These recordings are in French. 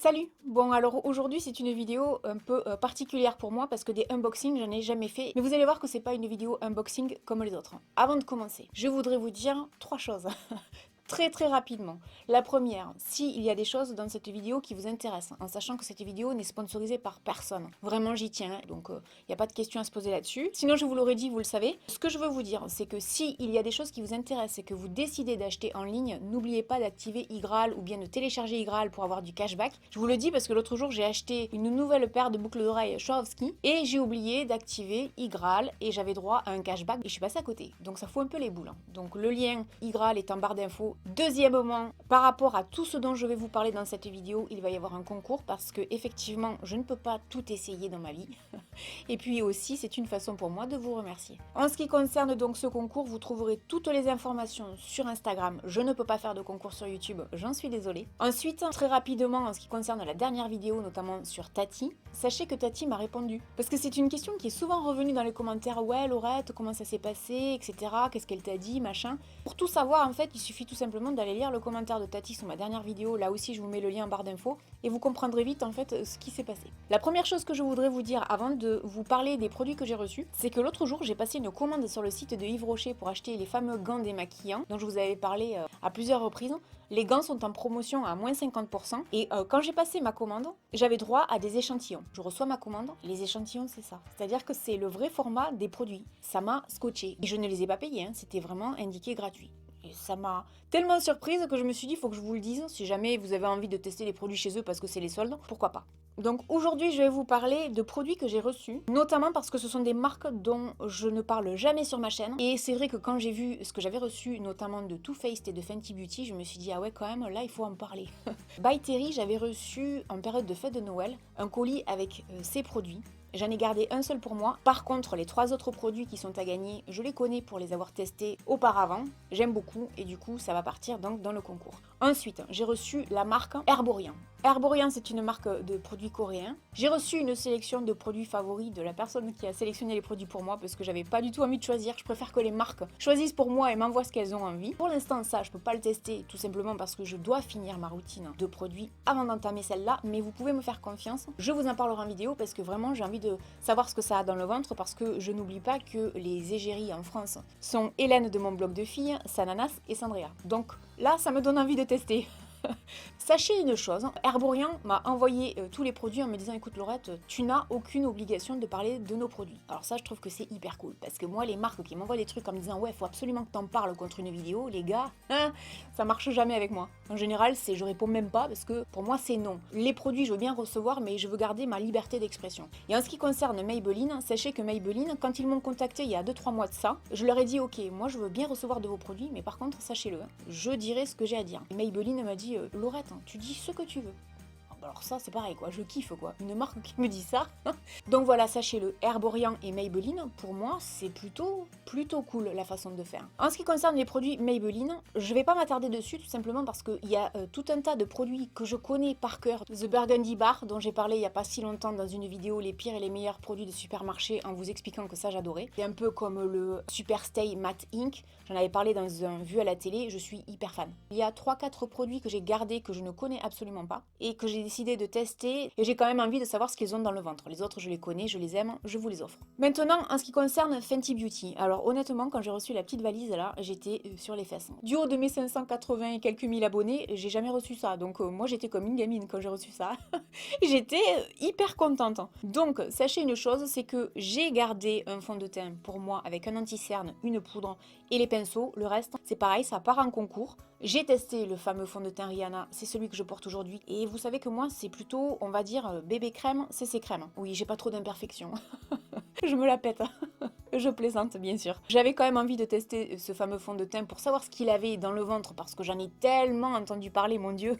Salut! Bon alors aujourd'hui c'est une vidéo un peu particulière pour moi parce que des unboxings j'en ai jamais fait. Mais vous allez voir que c'est pas une vidéo unboxing comme les autres. Avant de commencer, je voudrais vous dire trois choses. Très rapidement. La première, s'il y a des choses dans cette vidéo qui vous intéressent, en sachant que cette vidéo n'est sponsorisée par personne. Vraiment j'y tiens, donc il n'y a pas de question à se poser là-dessus. Sinon je vous l'aurais dit, vous le savez. Ce que je veux vous dire, c'est que s'il y a des choses qui vous intéressent et que vous décidez d'acheter en ligne, n'oubliez pas d'activer iGraal ou bien de télécharger iGraal pour avoir du cashback. Je vous le dis parce que l'autre jour j'ai acheté une nouvelle paire de boucles d'oreilles Swarovski et j'ai oublié d'activer iGraal et j'avais droit à un cashback et je suis passée à côté. Donc ça fout un peu les boules. Donc le lien iGraal est en barre d'infos. Deuxièmement, par rapport à tout ce dont je vais vous parler dans cette vidéo, il va y avoir un concours parce que effectivement, je ne peux pas tout essayer dans ma vie. Et puis aussi, c'est une façon pour moi de vous remercier. En ce qui concerne donc ce concours, vous trouverez toutes les informations sur Instagram. Je ne peux pas faire de concours sur YouTube, j'en suis désolée. Ensuite, très rapidement, en ce qui concerne la dernière vidéo, notamment sur Tati, sachez que Tati m'a répondu. Parce que c'est une question qui est souvent revenue dans les commentaires. Ouais, Laurette, comment ça s'est passé, etc. Qu'est-ce qu'elle t'a dit, machin. Pour tout savoir, en fait, il suffit tout simplement d'aller lire le commentaire de Tati sur ma dernière vidéo. Là aussi, je vous mets le lien en barre d'infos. Et vous comprendrez vite, en fait, ce qui s'est passé. La première chose que je voudrais vous dire avant de vous parler des produits que j'ai reçus, c'est que l'autre jour, j'ai passé une commande sur le site de Yves Rocher pour acheter les fameux gants démaquillants dont je vous avais parlé à plusieurs reprises. Les gants sont en promotion à moins 50% et quand j'ai passé ma commande, j'avais droit à des échantillons. Je reçois ma commande, les échantillons c'est ça. C'est-à-dire que c'est le vrai format des produits. Ça m'a scotché. Et je ne les ai pas payés, hein. C'était vraiment indiqué gratuit. Et ça m'a tellement surprise que je me suis dit, il faut que je vous le dise, si jamais vous avez envie de tester les produits chez eux parce que c'est les soldes, pourquoi pas. Donc aujourd'hui, je vais vous parler de produits que j'ai reçus, notamment parce que ce sont des marques dont je ne parle jamais sur ma chaîne. Et c'est vrai que quand j'ai vu ce que j'avais reçu, notamment de Too Faced et de Fenty Beauty, je me suis dit, ah ouais, quand même, là, il faut en parler. By Terry, j'avais reçu, en période de fête de Noël, un colis avec ces produits. J'en ai gardé un seul pour moi. Par contre, les trois autres produits qui sont à gagner, je les connais pour les avoir testés auparavant. J'aime beaucoup et du coup, ça va partir donc dans le concours. Ensuite, j'ai reçu la marque Herborian. Herborian, c'est une marque de produits coréens. J'ai reçu une sélection de produits favoris de la personne qui a sélectionné les produits pour moi parce que j'avais pas du tout envie de choisir. Je préfère que les marques choisissent pour moi et m'envoient ce qu'elles ont envie. Pour l'instant, ça, je peux pas le tester tout simplement parce que je dois finir ma routine de produits avant d'entamer celle-là. Mais vous pouvez me faire confiance. Je vous en parlerai en vidéo parce que vraiment, j'ai envie de savoir ce que ça a dans le ventre parce que je n'oublie pas que les égéries en France sont Hélène de mon blog de filles, Sananas et Sandria. Donc là, ça me donne envie de tester. Sachez une chose, Herborian m'a envoyé tous les produits en me disant écoute Laurette, tu n'as aucune obligation de parler de nos produits. Alors ça je trouve que c'est hyper cool parce que moi les marques qui m'envoient des trucs en me disant ouais faut absolument que t'en parles contre une vidéo, les gars, ça marche jamais avec moi. En général c'est je réponds même pas parce que pour moi c'est non. Les produits je veux bien recevoir mais je veux garder ma liberté d'expression. Et en ce qui concerne Maybelline, sachez que Maybelline quand ils m'ont contacté il y a 2-3 mois de ça, je leur ai dit ok moi je veux bien recevoir de vos produits mais par contre sachez-le, je dirai ce que j'ai à dire. Et Maybelline m'a dit Laurette, tu dis ce que tu veux. Alors ça c'est pareil quoi, je kiffe quoi, une marque qui me dit ça. Donc voilà, sachez-le, Herborian et Maybelline, pour moi c'est plutôt cool la façon de faire. En ce qui concerne les produits Maybelline, je vais pas m'attarder dessus tout simplement parce qu'il y a tout un tas de produits que je connais par cœur. The Burgundy Bar dont j'ai parlé il y a pas si longtemps dans une vidéo les pires et les meilleurs produits de supermarché en vous expliquant que ça j'adorais. C'est un peu comme le Super Stay Matte Ink, j'en avais parlé dans un vu à la télé, je suis hyper fan. Il y a 3-4 produits que j'ai gardés que je ne connais absolument pas et que j'ai décidé de tester et j'ai quand même envie de savoir ce qu'ils ont dans le ventre. Les autres je les connais, je les aime, je vous les offre. Maintenant en ce qui concerne Fenty Beauty, alors honnêtement quand j'ai reçu la petite valise là, j'étais sur les fesses. Du haut de mes 580 et quelques mille abonnés, j'ai jamais reçu ça, donc moi j'étais comme une gamine quand j'ai reçu ça. J'étais hyper contente. Donc sachez une chose, c'est que j'ai gardé un fond de teint pour moi avec un anti-cerne, une poudre et les pinceaux, le reste c'est pareil, ça part en concours. J'ai testé le fameux fond de teint Rihanna, c'est celui que je porte aujourd'hui. Et vous savez que moi, c'est plutôt, on va dire, bébé crème, CC crème. Oui, j'ai pas trop d'imperfections. Je me la pète. Je plaisante, bien sûr. J'avais quand même envie de tester ce fameux fond de teint pour savoir ce qu'il avait dans le ventre, parce que j'en ai tellement entendu parler, mon Dieu,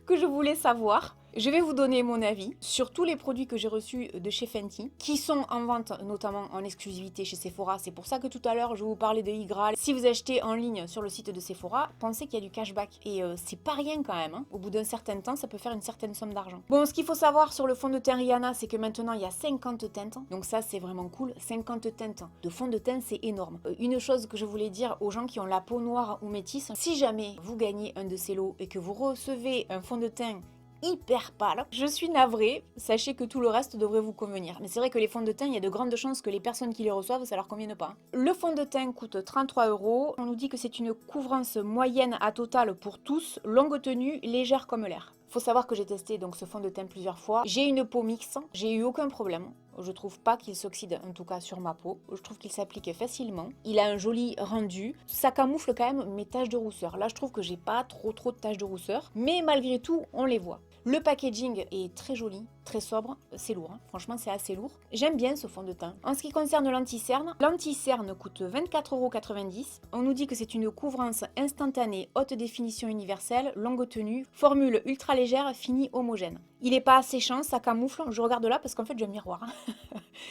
que je voulais savoir. Je vais vous donner mon avis sur tous les produits que j'ai reçus de chez Fenty, qui sont en vente notamment en exclusivité chez Sephora. C'est pour ça que tout à l'heure, je vous parlais de iGraal. Si vous achetez en ligne sur le site de Sephora, pensez qu'il y a du cashback. Et c'est pas rien quand même, hein. Au bout d'un certain temps, ça peut faire une certaine somme d'argent. Bon, ce qu'il faut savoir sur le fond de teint Rihanna, c'est que maintenant, il y a 50 teintes. Donc ça, c'est vraiment cool. 50 teintes de fond de teint, c'est énorme. Une chose que je voulais dire aux gens qui ont la peau noire ou métisse, si jamais vous gagnez un de ces lots et que vous recevez un fond de teint hyper pâle. Je suis navrée, sachez que tout le reste devrait vous convenir. Mais c'est vrai que les fonds de teint, il y a de grandes chances que les personnes qui les reçoivent, ça leur convienne pas. Le fond de teint coûte 33 €. On nous dit que c'est une couvrance moyenne à totale pour tous, longue tenue, légère comme l'air. Faut savoir que j'ai testé donc ce fond de teint plusieurs fois. J'ai une peau mixte, j'ai eu aucun problème. Je trouve pas qu'il s'oxyde, en tout cas sur ma peau. Je trouve qu'il s'applique facilement. Il a un joli rendu. Ça camoufle quand même mes taches de rousseur. Là, je trouve que j'ai pas trop de taches de rousseur. Mais malgré tout, on les voit. Le packaging est très joli, très sobre, c'est lourd, hein. Franchement c'est assez lourd. J'aime bien ce fond de teint. En ce qui concerne l'anti-cerne coûte 24,90 €. On nous dit que c'est une couvrance instantanée, haute définition universelle, longue tenue, formule ultra légère, finie homogène. Il n'est pas séchant, ça camoufle, je regarde là parce qu'en fait j'ai un miroir. Hein.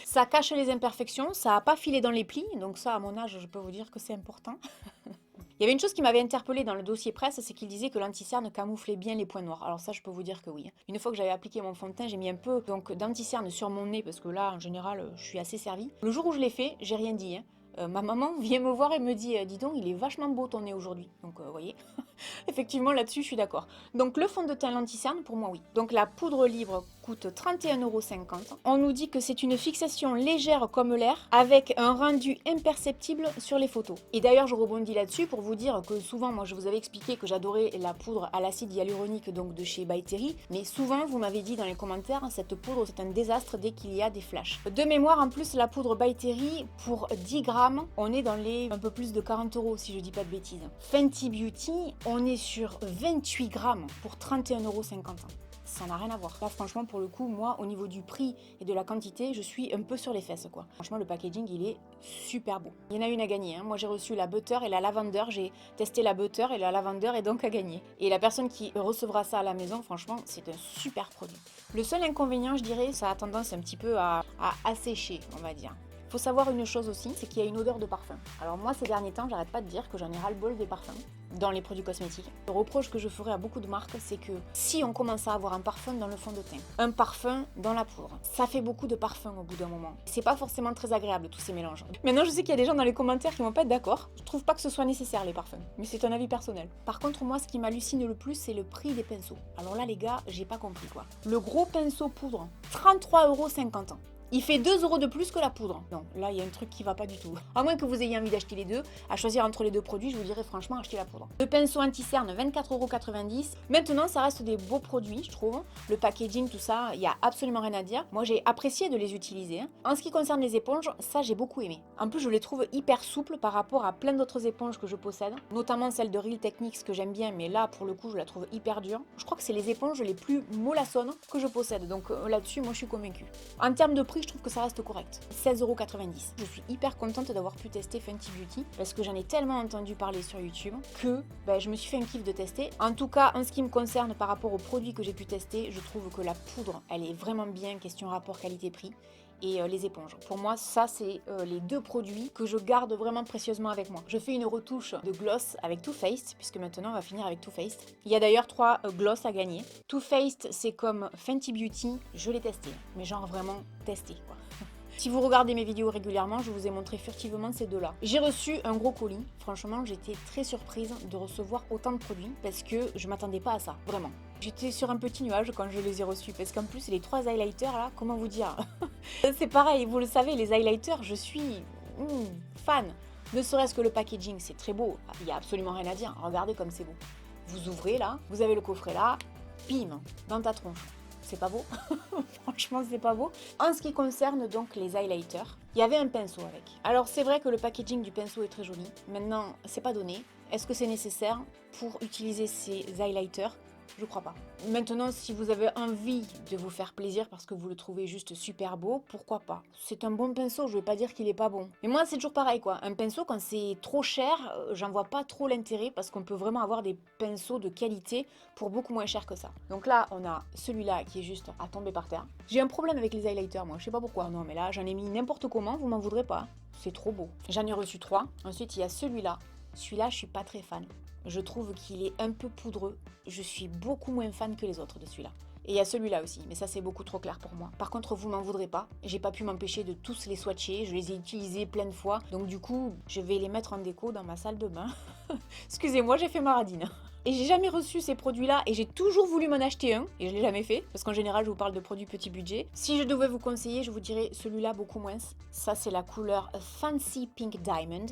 Ça cache les imperfections, ça n'a pas filé dans les plis, donc ça à mon âge je peux vous dire que c'est important. Il y avait une chose qui m'avait interpellée dans le dossier presse, c'est qu'il disait que l'anti-cerne camouflait bien les points noirs. Alors ça, je peux vous dire que oui. Une fois que j'avais appliqué mon fond de teint, j'ai mis un peu d'anti-cerne sur mon nez, parce que là, en général, je suis assez servie. Le jour où je l'ai fait, j'ai rien dit. Hein. Ma maman vient me voir et me dit « Dis donc, il est vachement beau ton nez aujourd'hui. » Donc, vous voyez, effectivement, là-dessus, je suis d'accord. Donc, le fond de teint l'anti-cerne, pour moi, oui. Donc, la poudre libre coûte 31,50 €. On nous dit que c'est une fixation légère comme l'air, avec un rendu imperceptible sur les photos. Et d'ailleurs, je rebondis là-dessus pour vous dire que souvent, moi, je vous avais expliqué que j'adorais la poudre à l'acide hyaluronique, donc de chez By Terry. Mais souvent, vous m'avez dit dans les commentaires, cette poudre, c'est un désastre dès qu'il y a des flashs. De mémoire, en plus, la poudre By Terry, pour 10 grammes, on est dans les un peu plus de 40 € si je dis pas de bêtises. Fenty Beauty, on est sur 28 grammes pour 31,50 €. Ça n'a rien à voir. Là, franchement, pour le coup, moi, au niveau du prix et de la quantité, je suis un peu sur les fesses, quoi. Franchement, le packaging, il est super beau. Il y en a une à gagner. Hein. Moi, j'ai reçu la butter et la lavender. J'ai testé la butter et la lavender est donc à gagner. Et la personne qui recevra ça à la maison, franchement, c'est un super produit. Le seul inconvénient, je dirais, ça a tendance un petit peu à assécher, on va dire. Faut savoir une chose aussi, c'est qu'il y a une odeur de parfum. Alors moi, ces derniers temps, j'arrête pas de dire que j'en ai ras-le-bol des parfums dans les produits cosmétiques. Le reproche que je ferai à beaucoup de marques, c'est que si on commence à avoir un parfum dans le fond de teint, un parfum dans la poudre, ça fait beaucoup de parfums au bout d'un moment. C'est pas forcément très agréable tous ces mélanges. Maintenant, je sais qu'il y a des gens dans les commentaires qui vont pas être d'accord. Je trouve pas que ce soit nécessaire les parfums, mais c'est un avis personnel. Par contre, moi, ce qui m'hallucine le plus, c'est le prix des pinceaux. Alors là, les gars, j'ai pas compris quoi. Le gros pinceau poudre, 33,50 €. Il fait 2 € de plus que la poudre. Non, là, il y a un truc qui va pas du tout. À moins que vous ayez envie d'acheter les deux, à choisir entre les deux produits, je vous dirais franchement, achetez la poudre. Le pinceau anti-cerne, 24,90 €. Maintenant, ça reste des beaux produits, je trouve. Le packaging, tout ça, il y a absolument rien à dire. Moi, j'ai apprécié de les utiliser. En ce qui concerne les éponges, ça, j'ai beaucoup aimé. En plus, je les trouve hyper souples par rapport à plein d'autres éponges que je possède, notamment celle de Real Techniques que j'aime bien, mais là, pour le coup, je la trouve hyper dure. Je crois que c'est les éponges les plus mollassonnes que je possède. Donc là-dessus, moi, je suis convaincue. En termes de prix, je trouve que ça reste correct. 16,90 €. Je suis hyper contente d'avoir pu tester Fenty Beauty parce que j'en ai tellement entendu parler sur YouTube que je me suis fait un kiff de tester. En tout cas, en ce qui me concerne par rapport aux produits que j'ai pu tester, je trouve que la poudre, elle est vraiment bien, question rapport qualité-prix. Et les éponges. Pour moi, ça, c'est les deux produits que je garde vraiment précieusement avec moi. Je fais une retouche de gloss avec Too Faced, puisque maintenant, on va finir avec Too Faced. Il y a d'ailleurs 3 gloss à gagner. Too Faced, c'est comme Fenty Beauty, je l'ai testé, mais genre vraiment testé, quoi. Si vous regardez mes vidéos régulièrement, je vous ai montré furtivement ces deux-là. J'ai reçu un gros colis. Franchement, j'étais très surprise de recevoir autant de produits parce que je m'attendais pas à ça, vraiment. J'étais sur un petit nuage quand je les ai reçus parce qu'en plus, les 3 highlighters là, comment vous dire? C'est pareil, vous le savez, les highlighters, je suis fan. Ne serait-ce que le packaging, c'est très beau. Il n'y a absolument rien à dire. Regardez comme c'est beau. Vous ouvrez là, vous avez le coffret là, bim, dans ta tronche. C'est pas beau. Franchement, c'est pas beau. En ce qui concerne donc les highlighters, il y avait un pinceau avec. Alors c'est vrai que le packaging du pinceau est très joli. Maintenant, c'est pas donné. Est-ce que c'est nécessaire pour utiliser ces highlighters? Je crois pas. Maintenant, si vous avez envie de vous faire plaisir parce que vous le trouvez juste super beau, pourquoi pas? C'est un bon pinceau, je vais pas dire qu'il est pas bon. Mais moi, c'est toujours pareil, quoi. Un pinceau, quand c'est trop cher, j'en vois pas trop l'intérêt parce qu'on peut vraiment avoir des pinceaux de qualité pour beaucoup moins cher que ça. Donc là, on a celui-là qui est juste à tomber par terre. J'ai un problème avec les highlighters, moi. Je sais pas pourquoi. Non, mais là, j'en ai mis n'importe comment, vous m'en voudrez pas. C'est trop beau. J'en ai reçu 3. Ensuite, il y a celui-là. Celui-là, je suis pas très fan. Je trouve qu'il est un peu poudreux. Je suis beaucoup moins fan que les autres de celui-là. Et il y a celui-là aussi, mais ça c'est beaucoup trop clair pour moi. Par contre, vous m'en voudrez pas. J'ai pas pu m'empêcher de tous les swatcher. Je les ai utilisés plein de fois. Donc du coup, je vais les mettre en déco dans ma salle de bain. Excusez-moi, j'ai fait ma radine. Et j'ai jamais reçu ces produits-là et j'ai toujours voulu m'en acheter un et je l'ai jamais fait parce qu'en général je vous parle de produits petit budget. Si je devais vous conseiller, je vous dirais celui-là beaucoup moins. Ça c'est la couleur Fancy Pink Diamond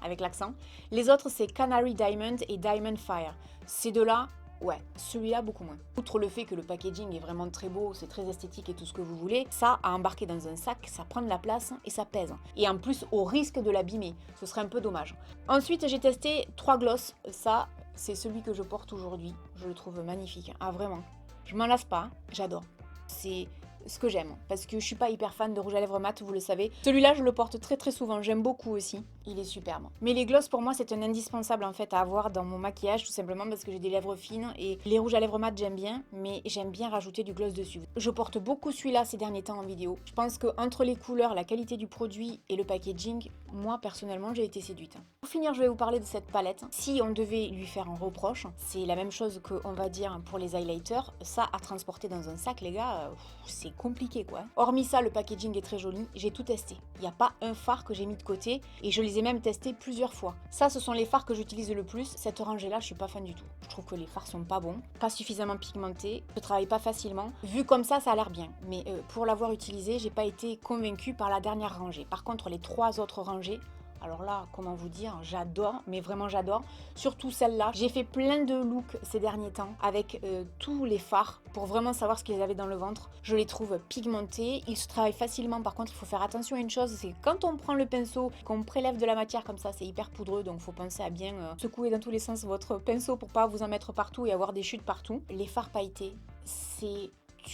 avec l'accent. Les autres c'est Canary Diamond et Diamond Fire. Ces deux-là, ouais, celui-là beaucoup moins. Outre le fait que le packaging est vraiment très beau, c'est très esthétique et tout ce que vous voulez, ça à embarquer dans un sac, ça prend de la place et ça pèse. Et en plus au risque de l'abîmer, ce serait un peu dommage. Ensuite j'ai testé 3 gloss, ça c'est celui que je porte aujourd'hui, je le trouve magnifique, ah vraiment. Je m'en lasse pas, j'adore. C'est ce que j'aime, parce que je suis pas hyper fan de rouge à lèvres mat, vous le savez. Celui-là, je le porte très souvent, j'aime beaucoup aussi. Il est superbe. Mais les gloss, pour moi, c'est un indispensable en fait à avoir dans mon maquillage, tout simplement parce que j'ai des lèvres fines et les rouges à lèvres mat, j'aime bien, mais j'aime bien rajouter du gloss dessus. Je porte beaucoup celui-là ces derniers temps en vidéo. Je pense que entre les couleurs, la qualité du produit et le packaging, moi, personnellement, j'ai été séduite. Pour finir, je vais vous parler de cette palette. Si on devait lui faire un reproche, c'est la même chose qu'on va dire pour les highlighters. Ça, à transporter dans un sac, les gars, c'est compliqué quoi. Hormis ça, le packaging est très joli, j'ai tout testé. Il n'y a pas un fard que j'ai mis de côté et je les ai même testés plusieurs fois. Ça, ce sont les fards que j'utilise le plus. Cette rangée là, je suis pas fan du tout. Je trouve que les fards sont pas bons, pas suffisamment pigmentés, ne travaillent pas facilement. Vu comme ça a l'air bien. Mais pour l'avoir utilisé, j'ai pas été convaincue par la dernière rangée. Par contre, les 3 autres rangées, alors là, comment vous dire, j'adore, mais vraiment j'adore. Surtout celle-là. J'ai fait plein de looks ces derniers temps avec tous les fards pour vraiment savoir ce qu'ils avaient dans le ventre. Je les trouve pigmentés, ils se travaillent facilement. Par contre, il faut faire attention à une chose, c'est que quand on prend le pinceau, qu'on prélève de la matière comme ça, c'est hyper poudreux. Donc il faut penser à bien secouer dans tous les sens votre pinceau pour pas vous en mettre partout et avoir des chutes partout. Les fards pailletés, c'est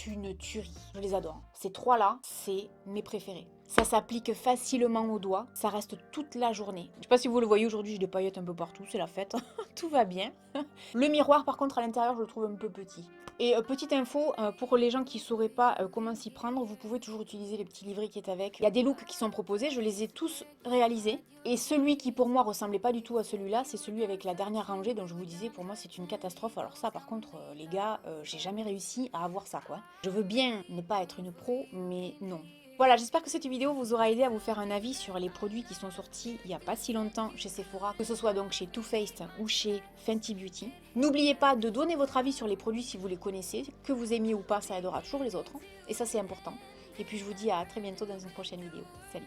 une tuerie. Je les adore. Ces 3-là, c'est mes préférés. Ça s'applique facilement aux doigts, ça reste toute la journée. Je sais pas si vous le voyez aujourd'hui, j'ai des paillettes un peu partout, c'est la fête, tout va bien. Le miroir par contre à l'intérieur je le trouve un peu petit. Et petite info, pour les gens qui ne sauraient pas comment s'y prendre, vous pouvez toujours utiliser les petits livrets qui est avec. Il y a des looks qui sont proposés, je les ai tous réalisés. Et celui qui pour moi ressemblait pas du tout à celui-là, c'est celui avec la dernière rangée dont je vous disais, pour moi c'est une catastrophe. Alors ça par contre les gars, j'ai jamais réussi à avoir ça quoi. Je veux bien ne pas être une pro, mais non. Voilà, j'espère que cette vidéo vous aura aidé à vous faire un avis sur les produits qui sont sortis il n'y a pas si longtemps chez Sephora, que ce soit donc chez Too Faced ou chez Fenty Beauty. N'oubliez pas de donner votre avis sur les produits si vous les connaissez, que vous aimiez ou pas, ça aidera toujours les autres, et ça c'est important. Et puis je vous dis à très bientôt dans une prochaine vidéo. Salut!